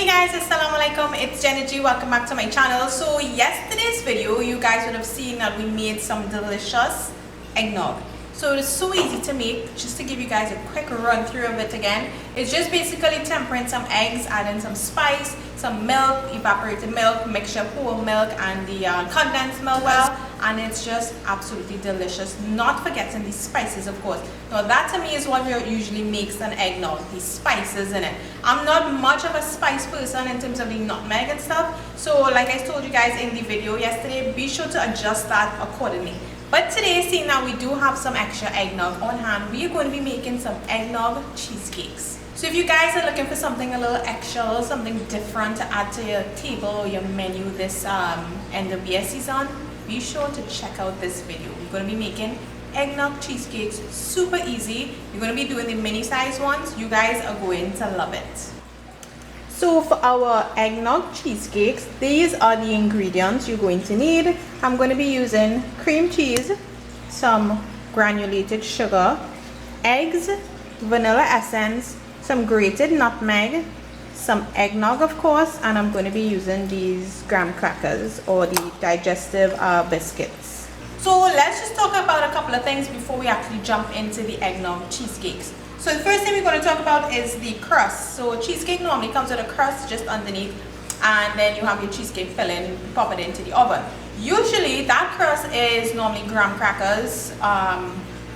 Hey guys, assalamu alaikum, it's Jenny G. Welcome back to my channel. So yesterday's video you guys would have seen that we made some delicious eggnog. So it's so easy to make. Just to give you guys a quick run through of it again, it's just basically tempering some eggs, adding some spice, some milk, evaporated milk, mixture of whole milk and the condensed milk, and it's just absolutely delicious, not forgetting the spices, of course. Now that to me is what usually makes an eggnog, the spices in it. I'm not much of a spice person in terms of the nutmeg and stuff, so like I told you guys in the video yesterday, be sure to adjust that accordingly. But today, seeing that we do have some extra eggnog on hand, we are going to be making some eggnog cheesecakes. So if you guys are looking for something a little extra, a little something different to add to your table or your menu this end of year season, be sure to check out this video. We're going to be making eggnog cheesecakes, super easy. We're going to be doing the mini size ones. You guys are going to love it. So for our eggnog cheesecakes, these are the ingredients you're going to need. I'm going to be using cream cheese, some granulated sugar, eggs, vanilla essence, some grated nutmeg, some eggnog of course, and I'm going to be using these graham crackers or the digestive biscuits. So let's just talk about a couple of things before we actually jump into the eggnog cheesecakes. So the first thing we're going to talk about is the crust. So cheesecake normally comes with a crust just underneath, and then you have your cheesecake filling, pop it into the oven. Usually that crust is normally graham crackers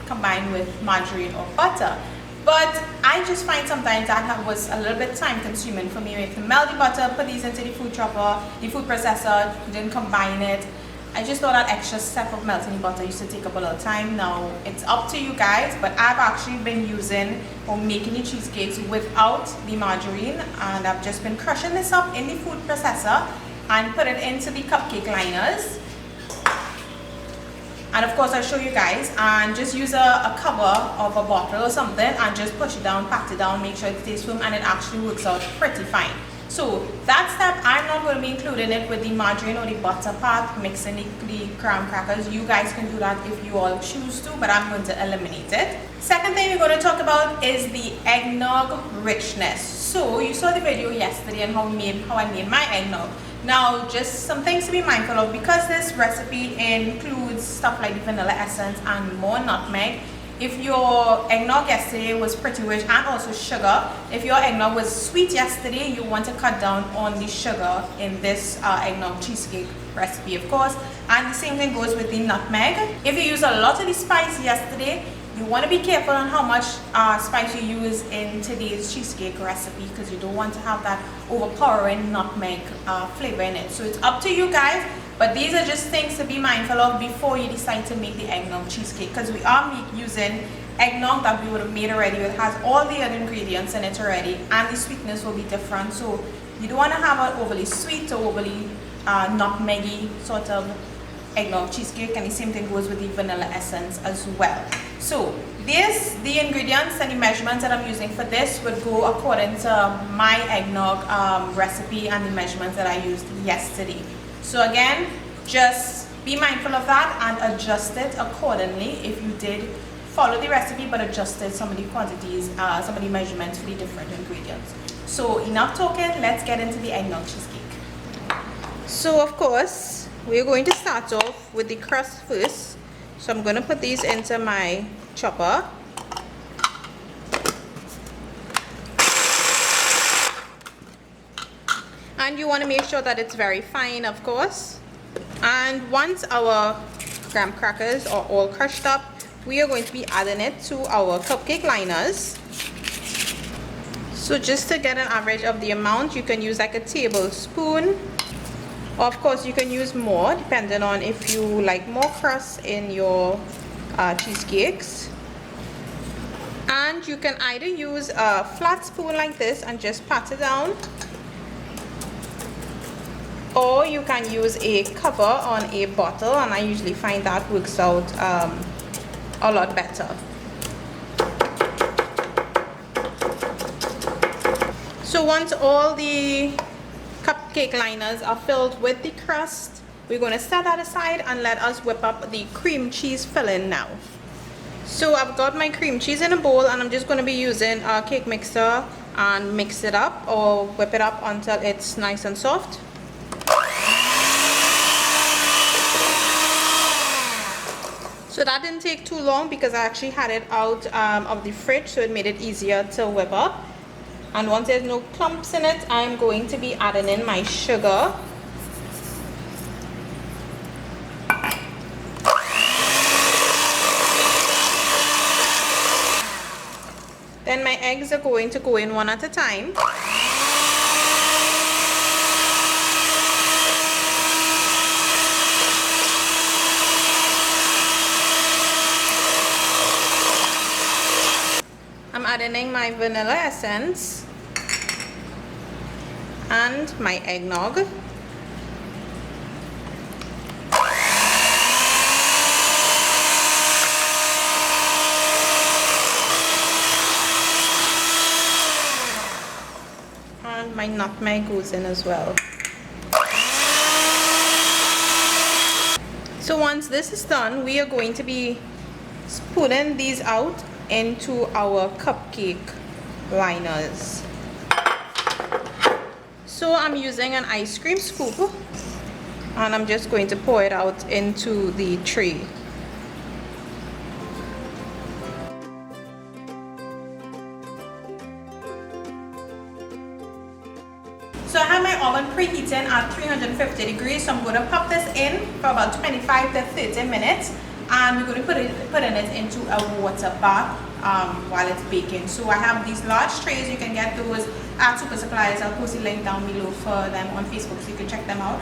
combined with margarine or butter. But I just find sometimes that was a little bit time consuming for me. We have to melt the butter, put these into the food chopper, the food processor, then combine it. I just thought that extra step of melting the butter used to take up a little time. Now it's up to you guys, but I've actually been using or making the cheesecakes without the margarine, and I've just been crushing this up in the food processor and put it into the cupcake liners. And of course I'll show you guys, and just use a cover of a bottle or something and just push it down, pat it down, make sure it stays firm, and it actually works out pretty fine. So that step, I'm not going to be including it with the margarine or the butter part, mixing the graham crackers. You guys can do that if you all choose to, but I'm going to eliminate it. Second thing we're going to talk about is the eggnog richness. So you saw the video yesterday on how I made my eggnog. Now just some things to be mindful of, because this recipe includes stuff like the vanilla essence and more nutmeg. If your eggnog yesterday was pretty rich, and also sugar, if your eggnog was sweet yesterday, you want to cut down on the sugar in this eggnog cheesecake recipe, of course. And the same thing goes with the nutmeg. If you use a lot of the spice yesterday, you want to be careful on how much spice you use in today's cheesecake recipe, because you don't want to have that overpowering nutmeg flavor in it. So it's up to you guys, but these are just things to be mindful of before you decide to make the eggnog cheesecake, because we are using eggnog that we would have made already. It has all the other ingredients in it already, and the sweetness will be different. So you don't want to have an overly sweet or overly nutmeggy sort of eggnog cheesecake, and the same thing goes with the vanilla essence as well. So the ingredients and the measurements that I'm using for this would go according to my eggnog recipe and the measurements that I used yesterday. So again, just be mindful of that and adjust it accordingly if you did follow the recipe but adjusted some of the quantities, some of the measurements for the different ingredients. So enough talking, let's get into the eggnog cheesecake. So of course, we're going to start off with the crust first. So I'm going to put these into my chopper. And you want to make sure that it's very fine, of course. And once our graham crackers are all crushed up, we are going to be adding it to our cupcake liners. So just to get an average of the amount, you can use like a tablespoon. Of course, you can use more depending on if you like more crust in your cheesecakes. And you can either use a flat spoon like this and just pat it down, or you can use a cover on a bottle, and I usually find that works out a lot better. So once all the cupcake liners are filled with the crust, we're going to set that aside and let us whip up the cream cheese filling now. So I've got my cream cheese in a bowl, and I'm just going to be using a cake mixer and mix it up or whip it up until it's nice and soft. So that didn't take too long because I actually had it out of the fridge, so it made it easier to whip up. And once there's no clumps in it, I'm going to be adding in my sugar. Then my eggs are going to go in one at a time. I'm adding in my vanilla essence and my eggnog. And my nutmeg goes in as well. So once this is done, we are going to be spooning these out into our cupcake liners. So I'm using an ice cream scoop and I'm just going to pour it out into the tray. So I have my oven preheating at 350 degrees, so I'm going to pop this in for about 25 to 30 minutes. And we're going to put in it into a water bath while it's baking. So I have these large trays. You can get those at Super Supplies. I'll post a link down below for them on Facebook so you can check them out.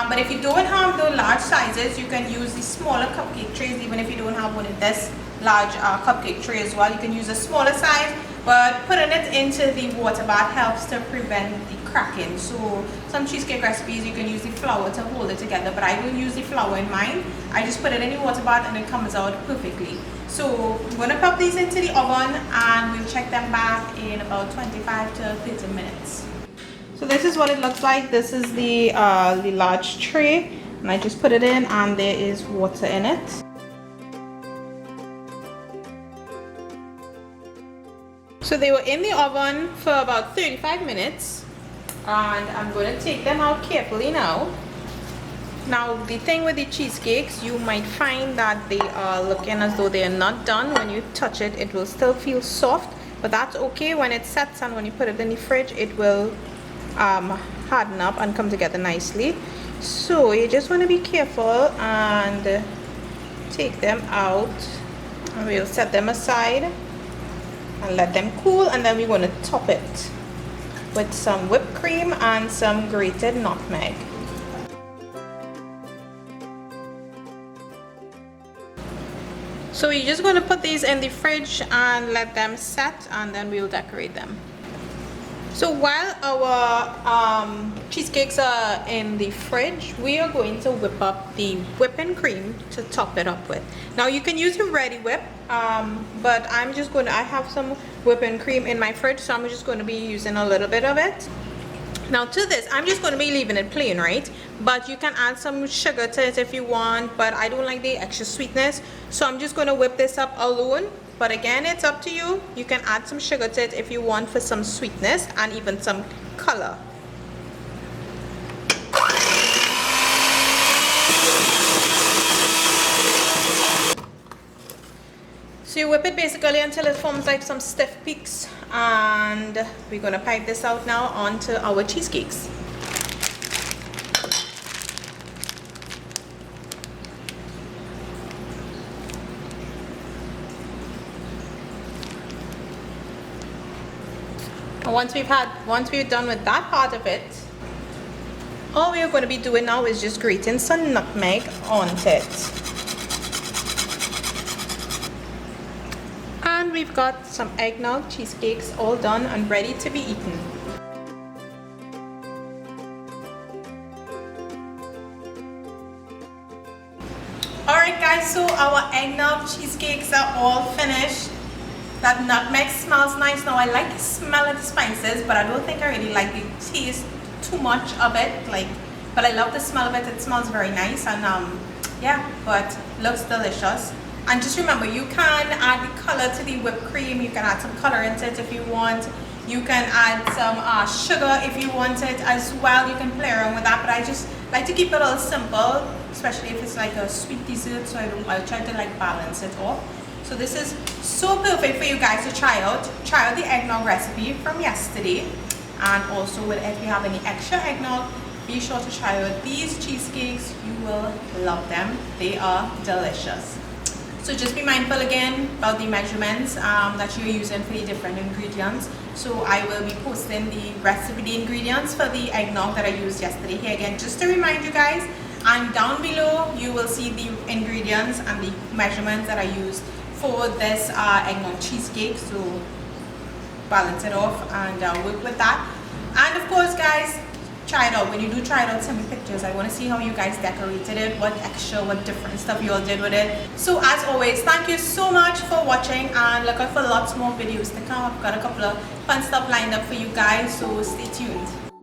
But if you don't have the large sizes, you can use the smaller cupcake trays. Even if you don't have one of this large cupcake tray as well, you can use a smaller size. But putting it into the water bath helps to prevent the cracking. So some cheesecake recipes you can use the flour to hold it together, but I don't use the flour in mine. I just put it in the water bath and it comes out perfectly. So I'm going to pop these into the oven and we'll check them back in about 25 to 30 minutes. So this is what it looks like. This is the large tray, and I just put it in and there is water in it. So they were in the oven for about 35 minutes and I'm going to take them out carefully now. Now the thing with the cheesecakes, you might find that they are looking as though they are not done. When you touch it, it will still feel soft, but that's okay. When it sets and when you put it in the fridge, it will harden up and come together nicely. So you just want to be careful and take them out, and we'll set them aside and let them cool, and then we're going to top it with some whipped cream and some grated nutmeg. So we're just going to put these in the fridge and let them set, and then we'll decorate them. So while our cheesecakes are in the fridge, we are going to whip up the whipping cream to top it up with. Now you can use a ready whip, but I have some whipping cream in my fridge, so I'm just going to be using a little bit of it. Now to this, I'm just going to be leaving it plain, right? But you can add some sugar to it if you want, but I don't like the extra sweetness, so I'm just going to whip this up alone. But again, it's up to you. You can add some sugar to it if you want for some sweetness and even some color. So you whip it basically until it forms like some stiff peaks, and we're going to pipe this out now onto our cheesecakes. Once we're done with that part of it, all we're going to be doing now is just grating some nutmeg onto it. And we've got some eggnog cheesecakes all done and ready to be eaten. Alright guys, so our eggnog cheesecakes are all finished. That nutmeg smells nice. Now I like the smell of the spices, but I don't think I really like the taste too much of it. But I love the smell of it. It smells very nice, and yeah, but looks delicious. And just remember, you can add the color to the whipped cream. You can add some color into it if you want. You can add some sugar if you want it as well. You can play around with that, but I just like to keep it all simple, especially if it's like a sweet dessert, so I'll try to like balance it off. So this is so perfect for you guys to try out. Try out the eggnog recipe from yesterday, and also if you have any extra eggnog, be sure to try out these cheesecakes. You will love them. They are delicious. So just be mindful again about the measurements that you're using for the different ingredients. So I will be posting the recipe, the ingredients for the eggnog that I used yesterday here again, just to remind you guys. And down below you will see the ingredients and the measurements that I used for this eggnog cheesecake. So balance it off and work with that. And of course guys, try it out. When you do try it out, send me pictures. I want to see how you guys decorated it, what extra, what different stuff you all did with it. So as always, thank you so much for watching, and look out for lots more videos to come. I've got a couple of fun stuff lined up for you guys, so stay tuned.